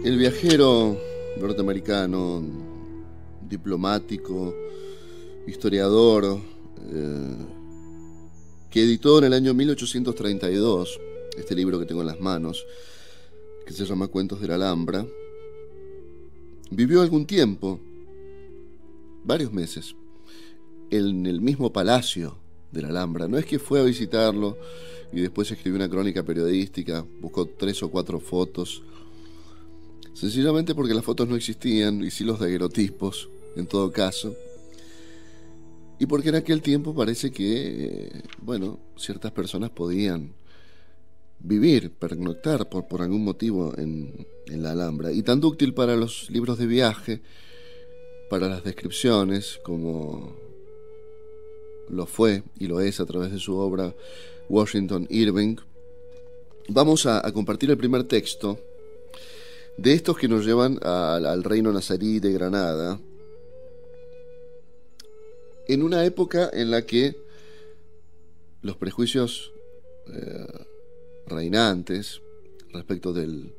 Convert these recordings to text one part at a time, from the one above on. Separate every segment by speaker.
Speaker 1: El viajero norteamericano, diplomático, historiador, que editó en el año 1832 este libro que tengo en las manos, que se llama Cuentos de la Alhambra, vivió algún tiempo, varios meses, en el mismo palacio de la Alhambra. No es que fue a visitarlo y después escribió una crónica periodística, buscó 3 o 4 fotos, sencillamente porque las fotos no existían, y sí los daguerrotipos, en todo caso, y porque en aquel tiempo parece que, ciertas personas podían vivir, pernoctar por algún motivo en la Alhambra, y tan dúctil para los libros de viaje, para las descripciones, como lo fue y lo es a través de su obra Washington Irving. Vamos a compartir el primer texto de estos que nos llevan al reino nazarí de Granada, en una época en la que los prejuicios reinantes respecto de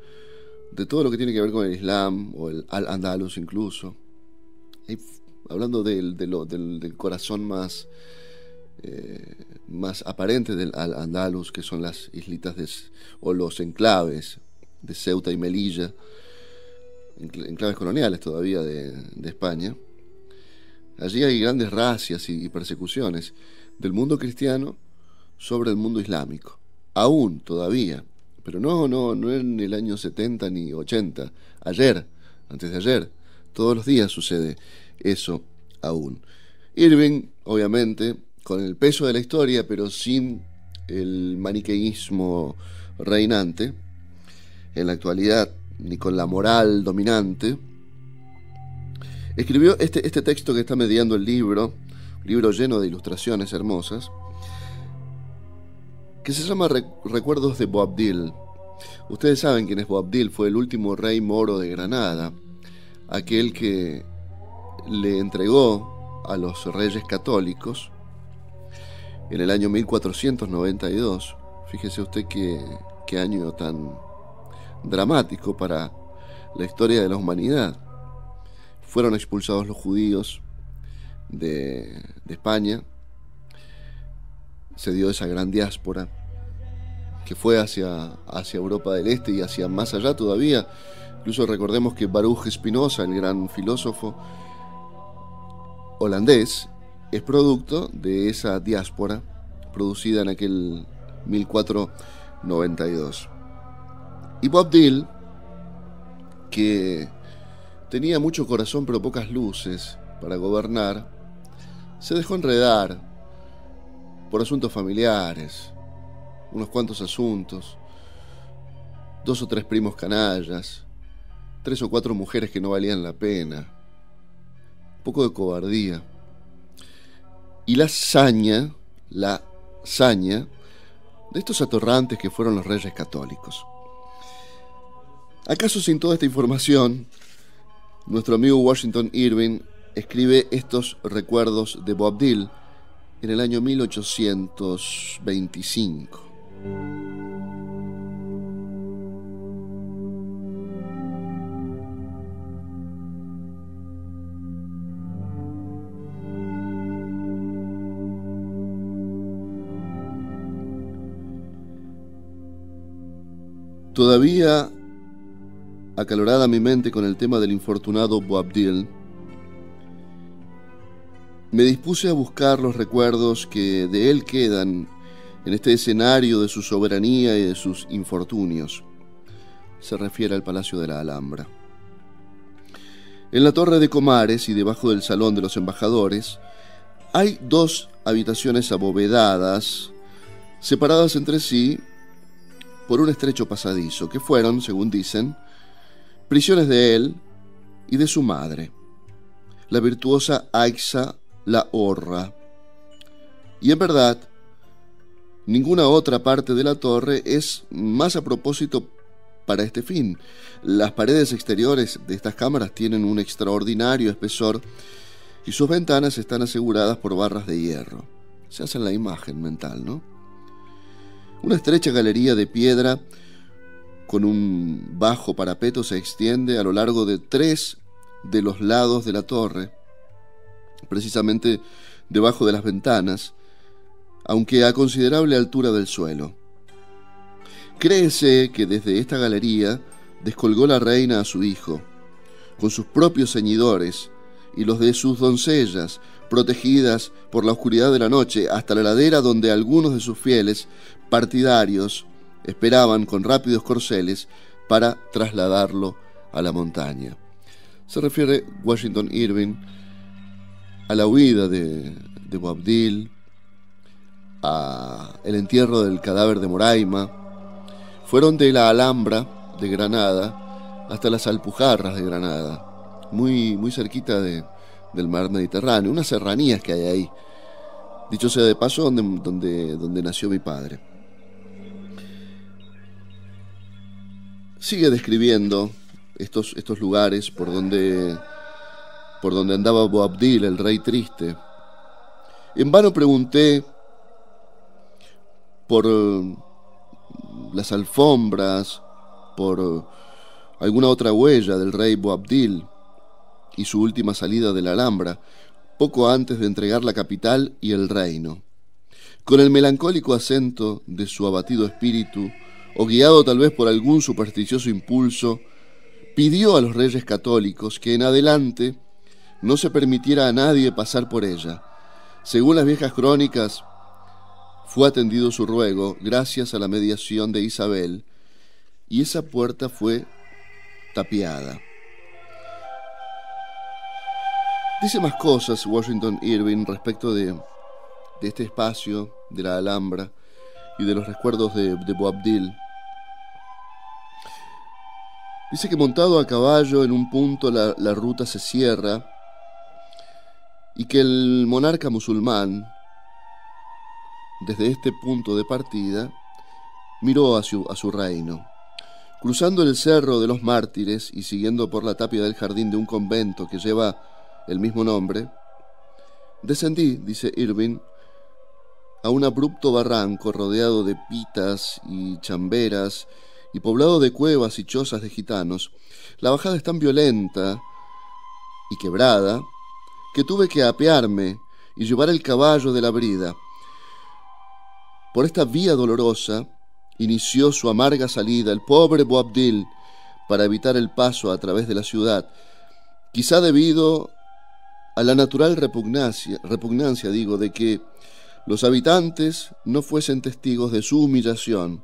Speaker 1: todo lo que tiene que ver con el Islam o el Al-Andalus incluso, hablando del corazón más aparente del Al-Andalus, que son las islitas o los enclaves de Ceuta y Melilla, enclaves coloniales todavía de España. Allí hay grandes racias y persecuciones del mundo cristiano sobre el mundo islámico, aún todavía, pero no en el año 70 ni 80, ayer, antes de ayer, todos los días sucede eso aún. Irving, obviamente, con el peso de la historia, pero sin el maniqueísmo reinante en la actualidad, ni con la moral dominante, escribió este texto que está mediando el libro lleno de ilustraciones hermosas, que se llama Recuerdos de Boabdil. Ustedes saben quién es Boabdil. Fue el último rey moro de Granada, aquel que le entregó a los reyes católicos en el año 1492. Fíjese usted qué año tan dramático para la historia de la humanidad. Fueron expulsados los judíos de España. Se dio esa gran diáspora que fue hacia Europa del Este y hacia más allá todavía. Incluso recordemos que Baruch Spinoza, el gran filósofo holandés, es producto de esa diáspora producida en aquel 1492. Y Boabdil, que tenía mucho corazón pero pocas luces para gobernar, se dejó enredar por asuntos familiares, unos cuantos asuntos, 2 o 3 primos canallas, 3 o 4 mujeres que no valían la pena, un poco de cobardía, y la saña de estos atorrantes que fueron los reyes católicos. ¿Acaso sin toda esta información, nuestro amigo Washington Irving escribe estos recuerdos de Boabdil en el año 1825? Todavía acalorada mi mente con el tema del infortunado Boabdil, me dispuse a buscar los recuerdos que de él quedan en este escenario de su soberanía y de sus infortunios. Se refiere al Palacio de la Alhambra. En la Torre de Comares y debajo del Salón de los Embajadores hay 2 habitaciones abovedadas, separadas entre sí por un estrecho pasadizo, que fueron, según dicen, prisiones de él y de su madre, la virtuosa Aixa la Horra. Y en verdad, ninguna otra parte de la torre es más a propósito para este fin. Las paredes exteriores de estas cámaras tienen un extraordinario espesor y sus ventanas están aseguradas por barras de hierro. Se hace la imagen mental, ¿no? Una estrecha galería de piedra con un bajo parapeto se extiende a lo largo de 3 de los lados de la torre, precisamente debajo de las ventanas, aunque a considerable altura del suelo. Créese que desde esta galería descolgó la reina a su hijo, con sus propios ceñidores y los de sus doncellas, protegidas por la oscuridad de la noche, hasta la ladera donde algunos de sus fieles partidarios esperaban con rápidos corceles para trasladarlo a la montaña. Se refiere Washington Irving a la huida de Boabdil, a el entierro del cadáver de Moraima. Fueron de la Alhambra de Granada hasta las Alpujarras de Granada, muy cerquita del mar Mediterráneo, unas serranías que hay ahí, dicho sea de paso, donde nació mi padre. Sigue describiendo estos lugares por donde andaba Boabdil, el rey triste. En vano pregunté por las alfombras, por alguna otra huella del rey Boabdil y su última salida de la Alhambra, poco antes de entregar la capital y el reino. Con el melancólico acento de su abatido espíritu, o guiado tal vez por algún supersticioso impulso, pidió a los reyes católicos que en adelante no se permitiera a nadie pasar por ella. Según las viejas crónicas, fue atendido su ruego gracias a la mediación de Isabel, y esa puerta fue tapiada. Dice más cosas Washington Irving respecto de este espacio de la Alhambra y de los recuerdos de Boabdil. Dice que montado a caballo en un punto la ruta se cierra y que el monarca musulmán, desde este punto de partida, miró a su reino. Cruzando el Cerro de los Mártires y siguiendo por la tapia del jardín de un convento que lleva el mismo nombre, descendí, dice Irving, a un abrupto barranco rodeado de pitas y chamberas y poblado de cuevas y chozas de gitanos. La bajada es tan violenta y quebrada que tuve que apearme y llevar el caballo de la brida. Por esta vía dolorosa inició su amarga salida el pobre Boabdil para evitar el paso a través de la ciudad, quizá debido a la natural repugnancia de que los habitantes no fuesen testigos de su humillación,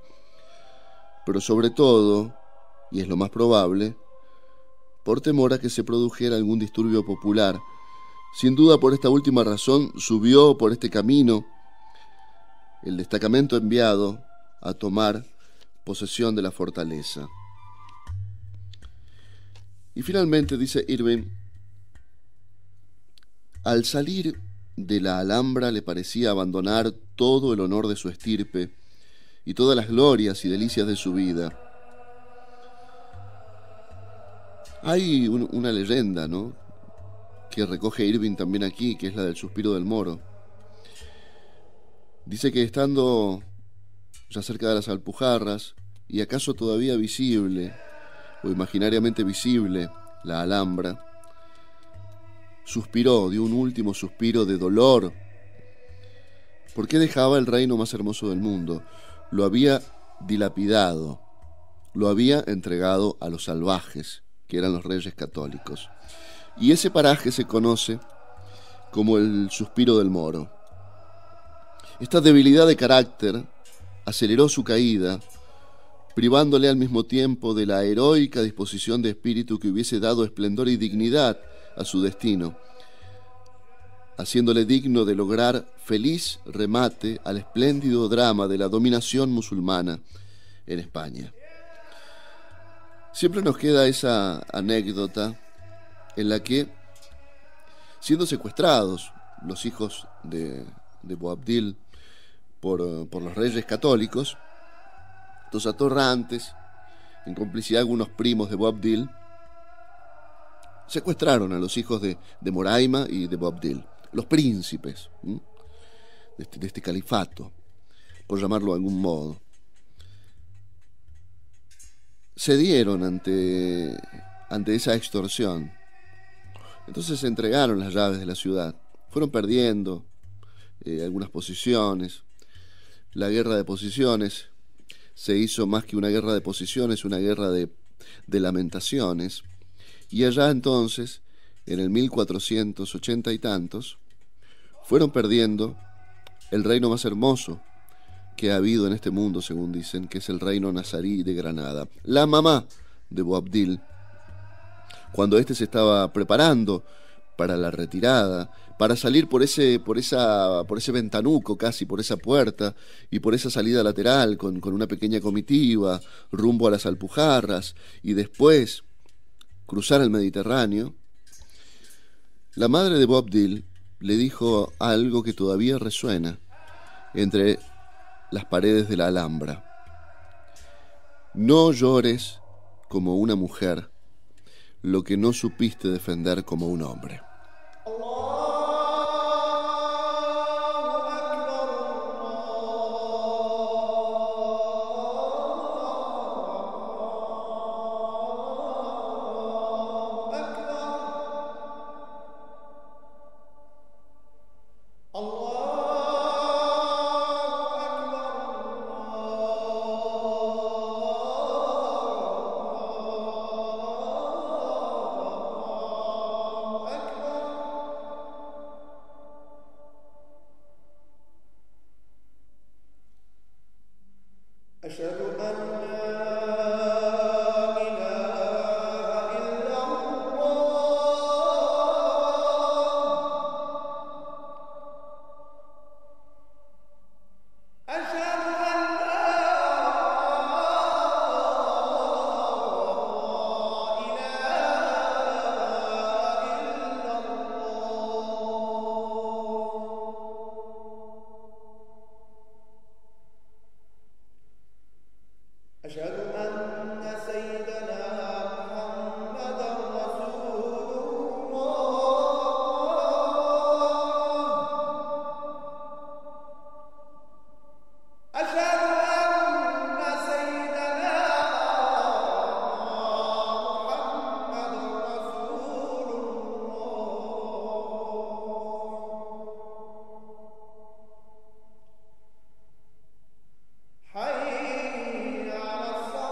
Speaker 1: pero sobre todo, y es lo más probable, por temor a que se produjera algún disturbio popular. Sin duda, por esta última razón, subió por este camino el destacamento enviado a tomar posesión de la fortaleza. Y finalmente, dice Irving, al salir de la Alhambra le parecía abandonar todo el honor de su estirpe y todas las glorias y delicias de su vida. Hay una leyenda, ¿no?, que recoge Irving también aquí, que es la del suspiro del moro. Dice que estando ya cerca de las Alpujarras, y acaso todavía visible, o imaginariamente visible, la Alhambra, suspiró, dio un último suspiro de dolor, porque dejaba el reino más hermoso del mundo. Lo había dilapidado, lo había entregado a los salvajes, que eran los reyes católicos. Y ese paraje se conoce como el suspiro del moro. Esta debilidad de carácter aceleró su caída, privándole al mismo tiempo de la heroica disposición de espíritu que hubiese dado esplendor y dignidad a su destino, haciéndole digno de lograr feliz remate al espléndido drama de la dominación musulmana en España. Siempre nos queda esa anécdota en la que, siendo secuestrados los hijos de Boabdil por los reyes católicos, los atorrantes, en complicidad algunos primos de Boabdil, secuestraron a los hijos de Moraima y de Boabdil, los príncipes de este califato, por llamarlo de algún modo. Cedieron ante esa extorsión. Entonces se entregaron las llaves de la ciudad. Fueron perdiendo algunas posiciones. La guerra de posiciones se hizo más que una guerra de posiciones, una guerra de lamentaciones. Y allá entonces, en el 1480 y tantos, fueron perdiendo el reino más hermoso que ha habido en este mundo, según dicen, que es el reino nazarí de Granada. La mamá de Boabdil, cuando éste se estaba preparando para la retirada, para salir por ese ventanuco casi, por esa puerta y por esa salida lateral con una pequeña comitiva rumbo a las Alpujarras y después cruzar el Mediterráneo, la madre de Boabdil le dijo algo que todavía resuena entre las paredes de la Alhambra: no llores como una mujer lo que no supiste defender como un hombre.
Speaker 2: حي على الصلاة.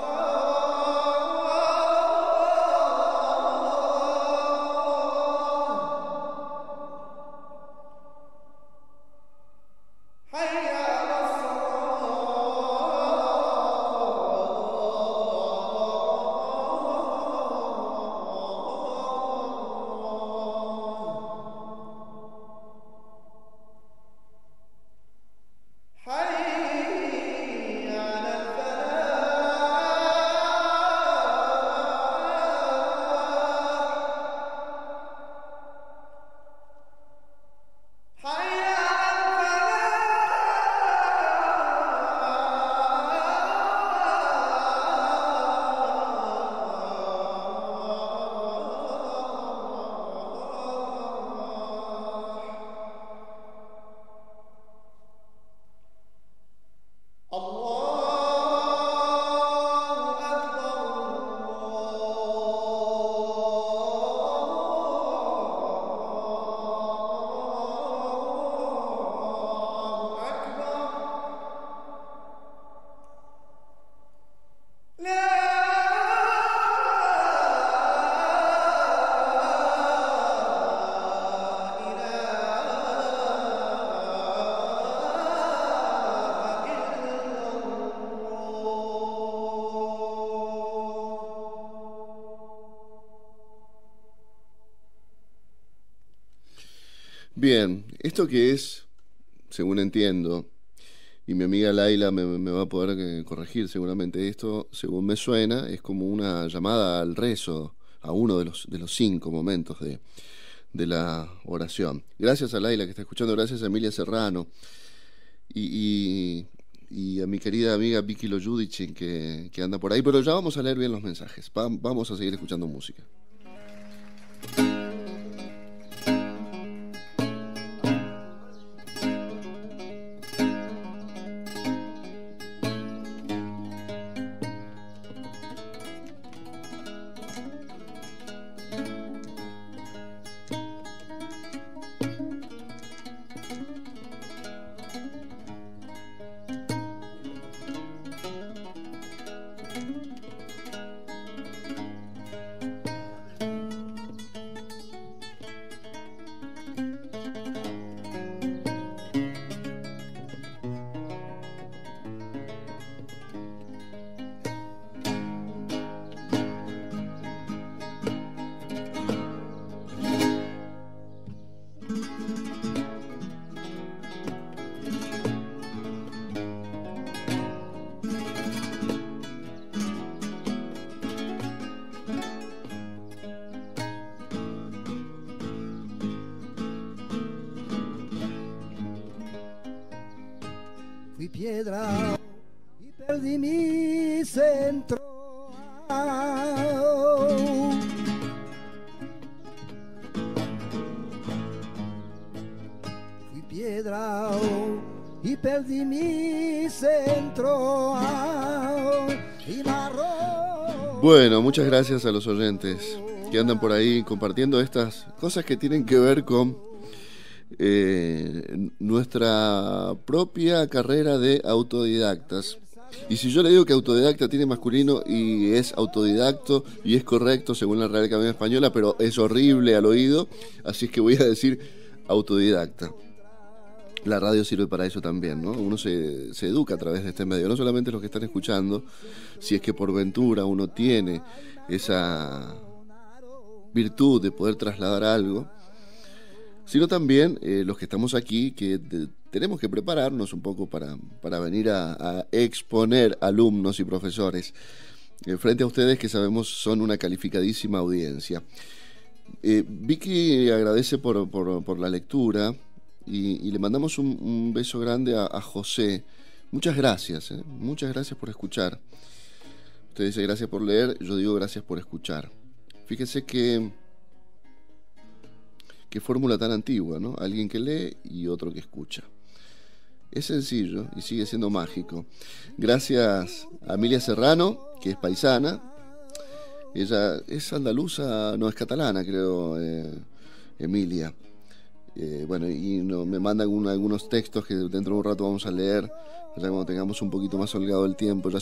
Speaker 1: Bien, esto que es, según entiendo, y mi amiga Laila me va a poder corregir seguramente, esto, según me suena, es como una llamada al rezo, a uno de los 5 momentos de la oración. Gracias a Laila que está escuchando, gracias a Emilia Serrano y a mi querida amiga Vicky Lojudic que anda por ahí, pero ya vamos a leer bien los mensajes, vamos a seguir escuchando música.
Speaker 2: Fui piedra y perdí mi centro. Fui piedra y perdí mi centro.
Speaker 1: Bueno, muchas gracias a los oyentes que andan por ahí compartiendo estas cosas que tienen que ver con nuestra propia carrera de autodidactas. Y si yo le digo que autodidacta tiene masculino y es autodidacto y es correcto según la Real Academia Española, pero es horrible al oído, así es que voy a decir autodidacta. La radio sirve para eso también, ¿no? Uno se educa a través de este medio, no solamente los que están escuchando, si es que por ventura uno tiene esa virtud de poder trasladar algo, sino también los que estamos aquí, que tenemos que prepararnos un poco para venir a exponer alumnos y profesores frente a ustedes, que sabemos son una calificadísima audiencia. Vicky agradece por la lectura y le mandamos un beso grande a José. Muchas gracias por escuchar. Usted dice gracias por leer, yo digo gracias por escuchar. Fíjese qué fórmula tan antigua, ¿no? Alguien que lee y otro que escucha. Es sencillo y sigue siendo mágico. Gracias a Emilia Serrano, que es paisana. Ella es andaluza, no, es catalana, creo, Emilia. Bueno, y me manda algunos textos que dentro de un rato vamos a leer. Ya cuando tengamos un poquito más holgado el tiempo, ya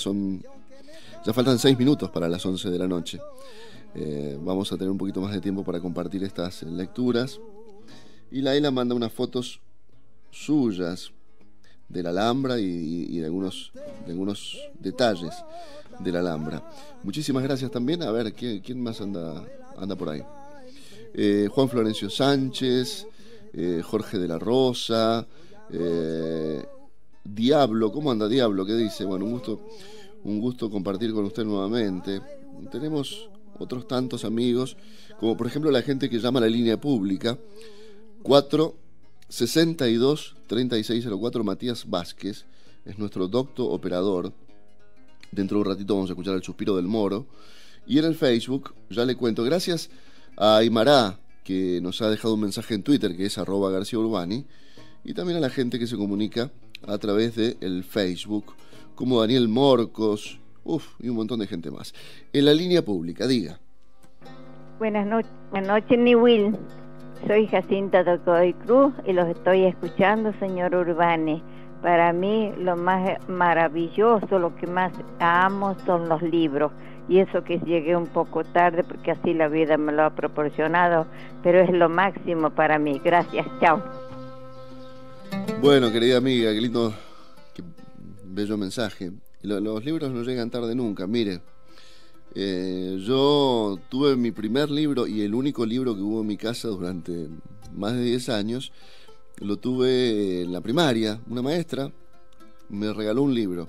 Speaker 1: faltan 6 minutos para las 11 de la noche. Vamos a tener un poquito más de tiempo para compartir estas lecturas. Y Laila manda unas fotos suyas de la Alhambra y de algunos detalles de la Alhambra. Muchísimas gracias también. A ver, ¿quién más anda por ahí? Juan Florencio Sánchez, Jorge de la Rosa, Diablo. ¿Cómo anda Diablo? ¿Qué dice? Bueno, un gusto compartir con usted nuevamente. Tenemos otros tantos amigos, como por ejemplo la gente que llama a la línea pública 462-3604. Matías Vázquez es nuestro docto operador. Dentro de un ratito vamos a escuchar el suspiro del Moro. Y en el Facebook, ya le cuento, gracias a Aymará, que nos ha dejado un mensaje en Twitter, que es @GarcíaUrbani, y también a la gente que se comunica a través del Facebook, como Daniel Morcos, y un montón de gente más. En la línea pública, diga.
Speaker 3: Buenas noches, Niwil. Soy Jacinta Docoy Cruz y los estoy escuchando, señor Urbani. Para mí lo más maravilloso, lo que más amo son los libros. Y eso que llegué un poco tarde porque así la vida me lo ha proporcionado, pero es lo máximo para mí. Gracias, chao.
Speaker 1: Bueno, querida amiga, qué lindo, qué bello mensaje. Los libros no llegan tarde nunca. Mire, yo tuve mi primer libro y el único libro que hubo en mi casa durante más de 10 años, lo tuve en la primaria. Una maestra me regaló un libro.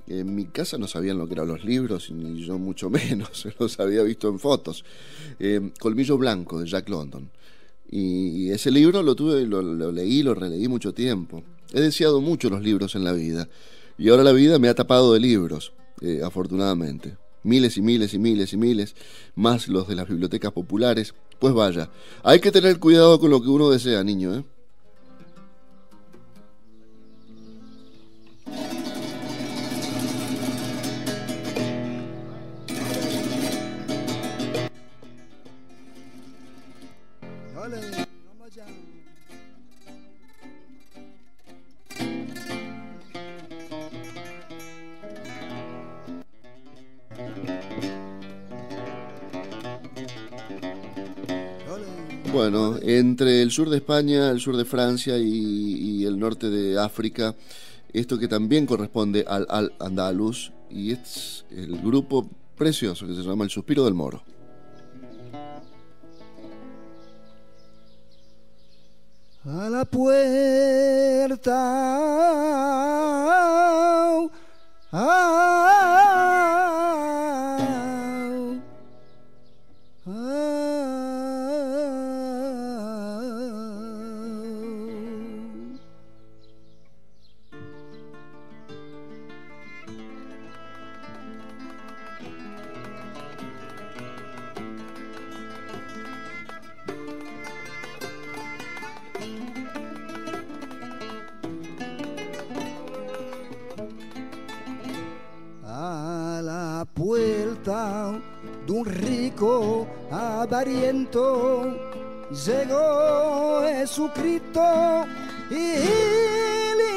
Speaker 1: En mi casa no sabían lo que eran los libros, ni yo mucho menos, los había visto en fotos. Colmillo Blanco, de Jack London. Y ese libro lo tuve, lo leí, lo releí mucho tiempo. He deseado mucho los libros en la vida, y ahora la vida me ha tapado de libros, afortunadamente. Miles y miles y miles y miles, más los de las bibliotecas populares. Pues vaya, hay que tener cuidado con lo que uno desea, niño, ¿eh? Bueno, entre el sur de España, el sur de Francia y el norte de África, esto que también corresponde al Al-Andalus, y es el grupo precioso que se llama El Suspiro del Moro.
Speaker 2: A la puerta, puerta de un rico avariento llegó Jesucristo y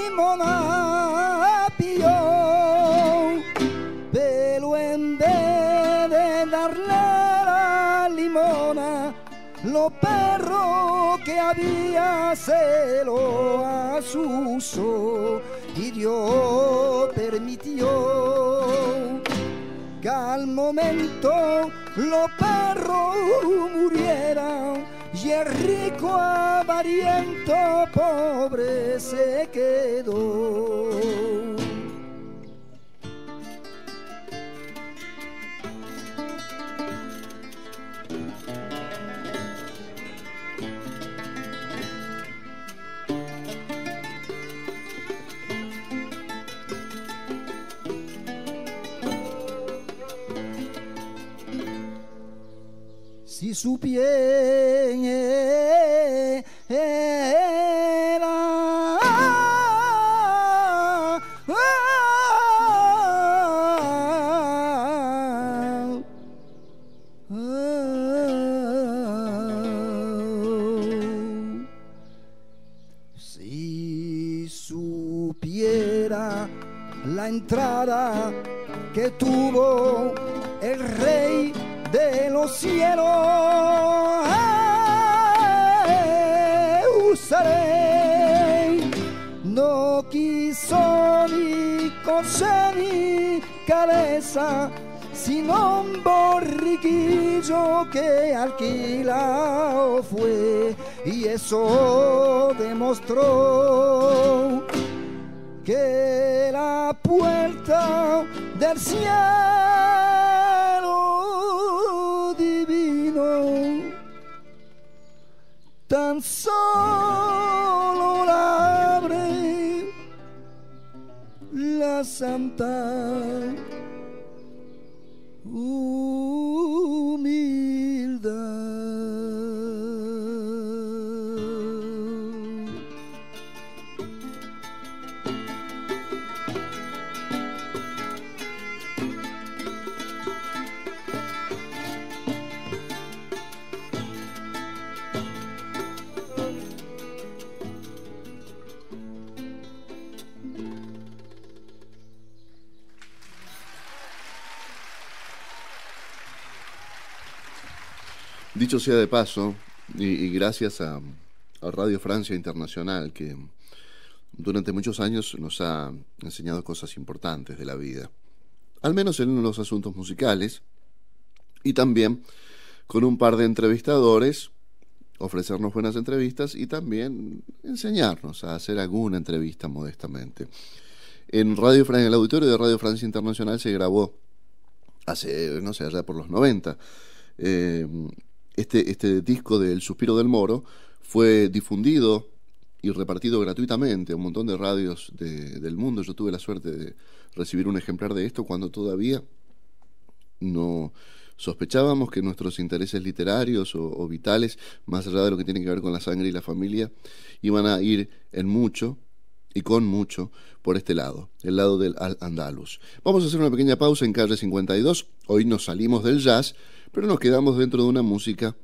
Speaker 2: limona pilló, pero en vez de darle la limona, los perros que había se lo asusó, y Dios permitió que al momento los perros murieran y el rico avariento pobre se quedó. Si supiera si supiera la entrada que tuvo el rey de los cielos, usaré, no quiso ni cosa ni cabeza, sino un borriquillo que alquilado fue, y eso demostró que la puerta del cielo divino tan solo la abre la santa humildad.
Speaker 1: Dicho sea de paso, y gracias a Radio Francia Internacional, que durante muchos años nos ha enseñado cosas importantes de la vida, al menos en los asuntos musicales, y también con un par de entrevistadores ofrecernos buenas entrevistas y también enseñarnos a hacer alguna entrevista modestamente. En el auditorio de Radio Francia Internacional se grabó hace, no sé, allá por los 90. Este disco de El Suspiro del Moro fue difundido y repartido gratuitamente a un montón de radios del mundo. Yo tuve la suerte de recibir un ejemplar de esto cuando todavía no sospechábamos que nuestros intereses literarios o vitales, más allá de lo que tiene que ver con la sangre y la familia, iban a ir en mucho y con mucho por este lado, el lado del Al-Andalus. Vamos a hacer una pequeña pausa en Calle 52. Hoy nos salimos del jazz, pero nos quedamos dentro de una música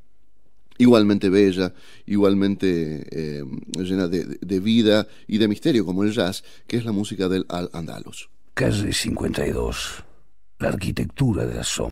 Speaker 1: igualmente bella, igualmente llena de vida y de misterio como el jazz, que es la música del Al-Andalus.
Speaker 4: Calle 52, la arquitectura de la sombra.